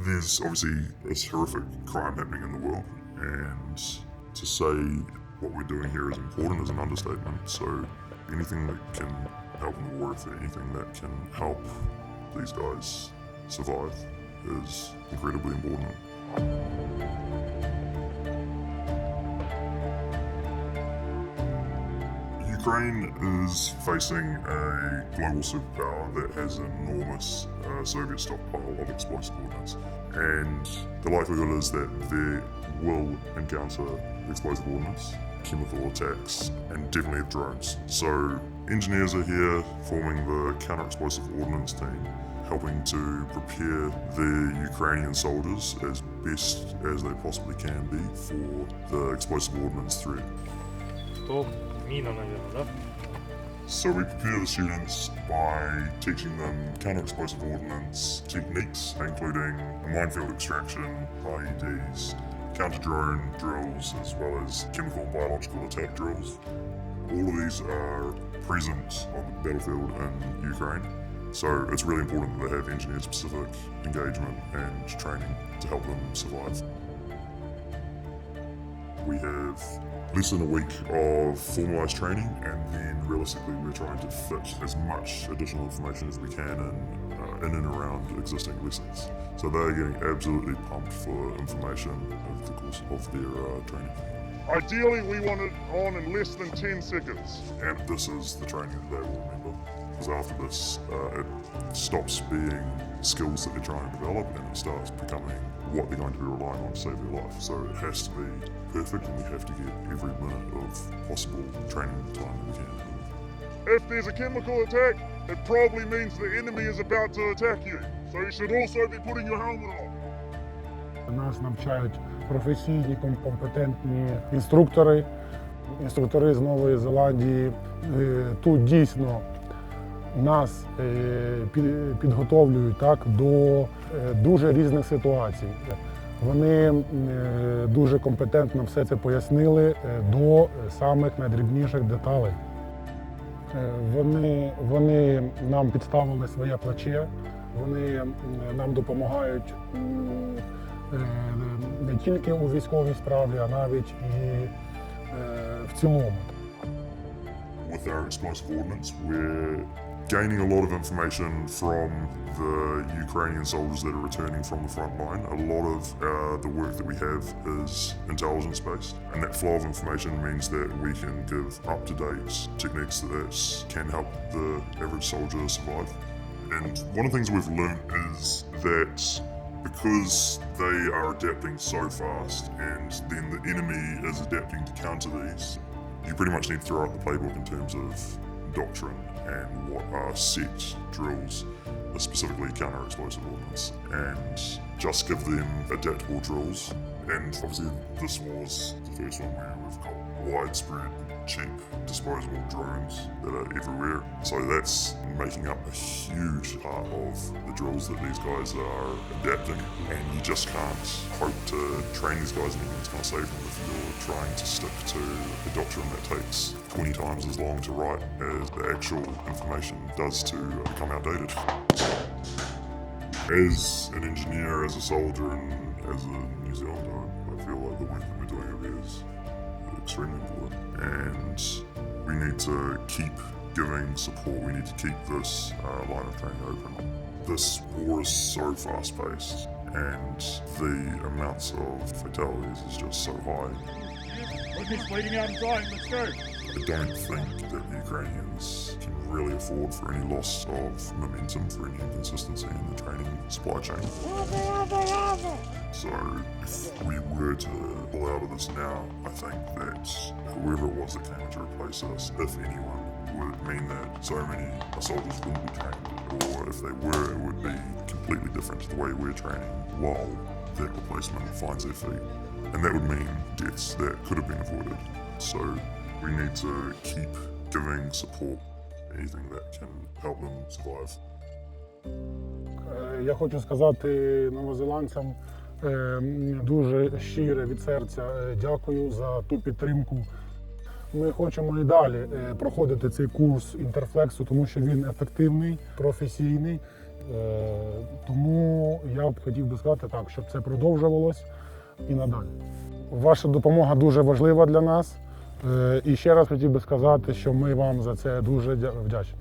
There's obviously this horrific crime happening in the world, and to say what we're doing here is important is an understatement. So anything that can help in the war effort, anything that can help these guys survive is incredibly important. Ukraine is facing a global superpower that has an enormous Soviet stockpile of explosive ordnance, and the likelihood is that they will encounter explosive ordnance, chemical attacks, and definitely drones. So engineers are here forming the counter-explosive ordnance team, helping to prepare the Ukrainian soldiers as best as they possibly can be for the explosive ordnance threat. Mina, наверное, да? So we prepare the students by teaching them counter-explosive ordnance techniques, including minefield extraction, IEDs, counter-drone drills, as well as chemical and biological attack drills. All of these are present on the battlefield in Ukraine, so it's really important that they have engineer-specific engagement and training to help them survive. We have less than a week of formalised training, and then realistically we're trying to fit as much additional information as we can in and around existing lessons. So they're getting absolutely pumped for information over the course of their training. Ideally, we want it on in less than 10 seconds. And this is the training that they will remember, because after this it stops being skills that they're trying to develop and it starts becoming what they're going to be relying on to save their life. So it has to be perfect, and we have to get every minute of possible training time that we can. If there's a chemical attack, it probably means the enemy is about to attack you. So you should also be putting your helmet on. Нас навчають професійні, компетентні інструктори з Нової Зеландії. Тут дійсно нас підготовлюють до дуже різних ситуацій. Вони дуже компетентно все це пояснили до самих найдрібніших деталей. Вони нам підставили своє плече, вони нам допомагають не тільки у військовій справі, а навіть і в цілому. With our explosive ordnance, we're gaining a lot of information from the Ukrainian soldiers that are returning from the front line. A lot of the work that we have is intelligence-based, and that flow of information means that we can give up-to-date techniques that can help the average soldier survive. And one of the things we've learned is that because they are adapting so fast, and then the enemy is adapting to counter these, you pretty much need to throw out the playbook in terms of doctrine and what are set drills, specifically counter-explosive ordnance, and just give them adaptable drills. And obviously this was the first one where we've got widespread, cheap, disposable drones that are everywhere. So that's making up a huge part of the drills that these guys are adapting, and you just can't hope to train these guys and anything's going to save them if you're trying to stick to a doctrine that takes 20 times as long to write as the actual information does to become outdated. As an engineer, as a soldier, and as a New Zealander, I feel like the work that we're doing over here is extremely important, and we need to keep giving support. We need to keep this line of training open. This war is so fast-paced, and the amounts of fatalities is just so high. We're bleeding out and dying, let's go. I don't think that the Ukrainians can really afford for any loss of momentum, for any inconsistency in the training supply chain. So if we were to pull out of this now, I think that whoever it was that came in to replace us, if anyone, would mean that so many soldiers wouldn't be trained, or if they were, it would be completely different to the way we're training while that replacement finds their feet. And that would mean deaths that could have been avoided. So we need to keep giving support, anything that can help them survive. Я хочу сказати новозеландцям дуже щире від серця дякую за ту підтримку. Ми хочемо і далі проходити цей курс інтерфлексу, тому що він ефективний, професійний Тому я б хотів би сказати так, щоб це продовжувалось і надалі. Ваша допомога дуже важлива для нас. І ще раз хотів би сказати, що ми вам за це дуже вдячні.